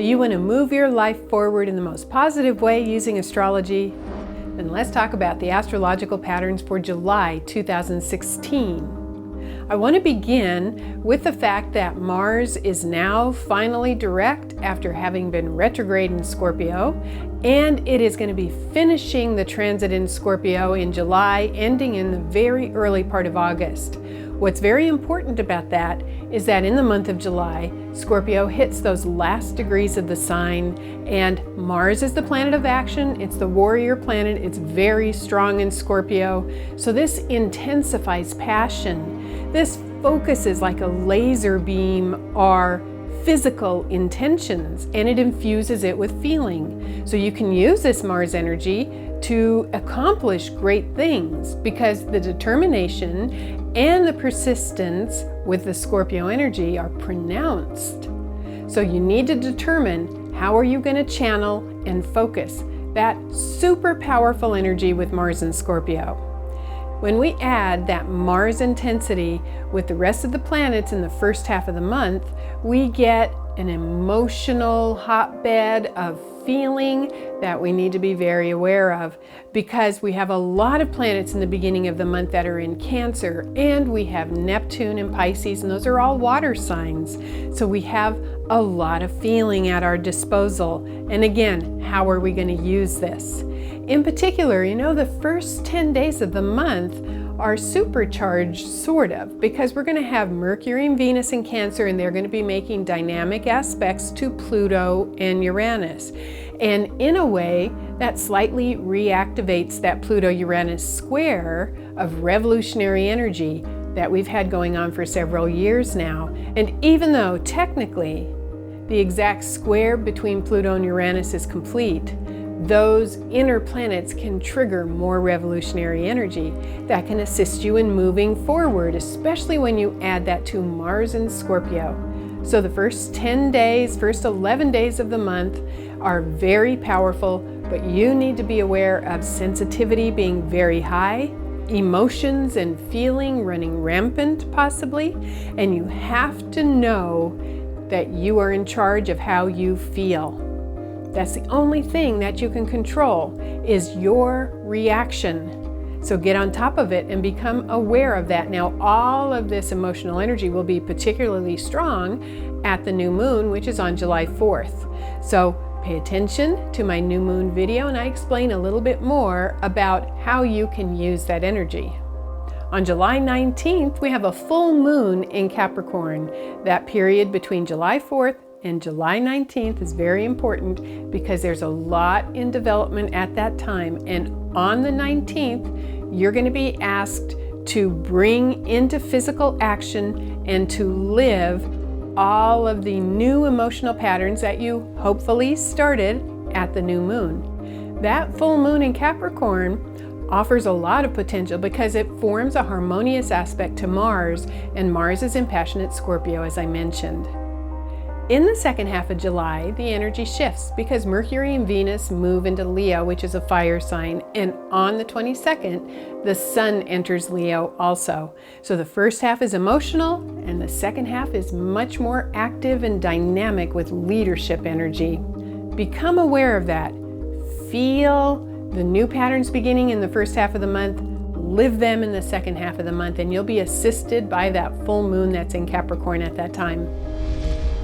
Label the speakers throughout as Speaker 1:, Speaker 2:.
Speaker 1: Do you want to move your life forward in the most positive way using astrology? Then let's talk about the astrological patterns for July 2016. I want to begin with the fact that Mars is now finally direct after having been retrograde in Scorpio, and it is going to be finishing the transit in Scorpio in July, ending in the very early part of August. What's very important about that is that in the month of July, Scorpio hits those last degrees of the sign, and Mars is the planet of action. It's the warrior planet. It's very strong in Scorpio. So this intensifies passion. This focuses like a laser beam our physical intentions, and it infuses it with feeling. So you can use this Mars energy to accomplish great things because the determination and the persistence with the Scorpio energy are pronounced. So you need to determine how are you going to channel and focus that super powerful energy with Mars and Scorpio. When we add that Mars intensity with the rest of the planets in the first half of the month, we get an emotional hotbed of feeling that we need to be very aware of, because we have a lot of planets in the beginning of the month that are in Cancer, and we have Neptune in Pisces, and those are all water signs. So we have a lot of feeling at our disposal. And again, how are we going to use this? In particular, the first 10 days of the month are supercharged, sort of, because we're going to have Mercury and Venus in Cancer, and they're going to be making dynamic aspects to Pluto and Uranus. And in a way, that slightly reactivates that Pluto-Uranus square of revolutionary energy that we've had going on for several years now. And even though technically the exact square between Pluto and Uranus is complete, those inner planets can trigger more revolutionary energy that can assist you in moving forward, especially when you add that to Mars and Scorpio. So the first 10 days, first 11 days of the month are very powerful, but you need to be aware of sensitivity being very high, emotions and feeling running rampant possibly, and you have to know that you are in charge of how you feel. That's the only thing that you can control, is your reaction. So get on top of it and become aware of that. Now, all of this emotional energy will be particularly strong at the new moon, which is on July 4th. So pay attention to my new moon video, and I explain a little bit more about how you can use that energy. On July 19th, we have a full moon in Capricorn. That period between July 4th and July 19th is very important because there's a lot in development at that time. And on the 19th, you're going to be asked to bring into physical action and to live all of the new emotional patterns that you hopefully started at the new moon. That full moon in Capricorn offers a lot of potential because it forms a harmonious aspect to Mars, and Mars is in passionate Scorpio, as I mentioned. In the second half of July, the energy shifts because Mercury and Venus move into Leo, which is a fire sign, and on the 22nd, the Sun enters Leo also. So the first half is emotional, and the second half is much more active and dynamic with leadership energy. Become aware of that. Feel the new patterns beginning in the first half of the month. Live them in the second half of the month, and you'll be assisted by that full moon that's in Capricorn at that time.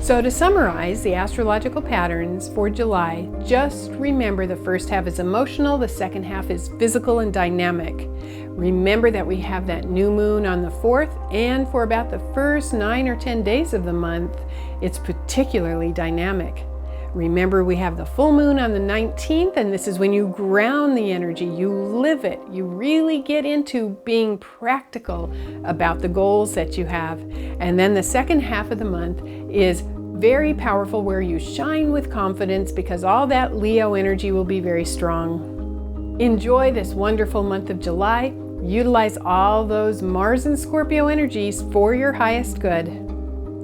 Speaker 1: So to summarize the astrological patterns for July, just remember the first half is emotional, the second half is physical and dynamic. Remember that we have that new moon on the 4th, and for about the first 9 or 10 days of the month, it's particularly dynamic. Remember, we have the full moon on the 19th, and this is when you ground the energy, you live it, you really get into being practical about the goals that you have. And then the second half of the month is very powerful, where you shine with confidence because all that Leo energy will be very strong. Enjoy this wonderful month of July. Utilize all those Mars and Scorpio energies for your highest good.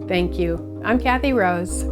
Speaker 1: Thank you. I'm Kathy Rose.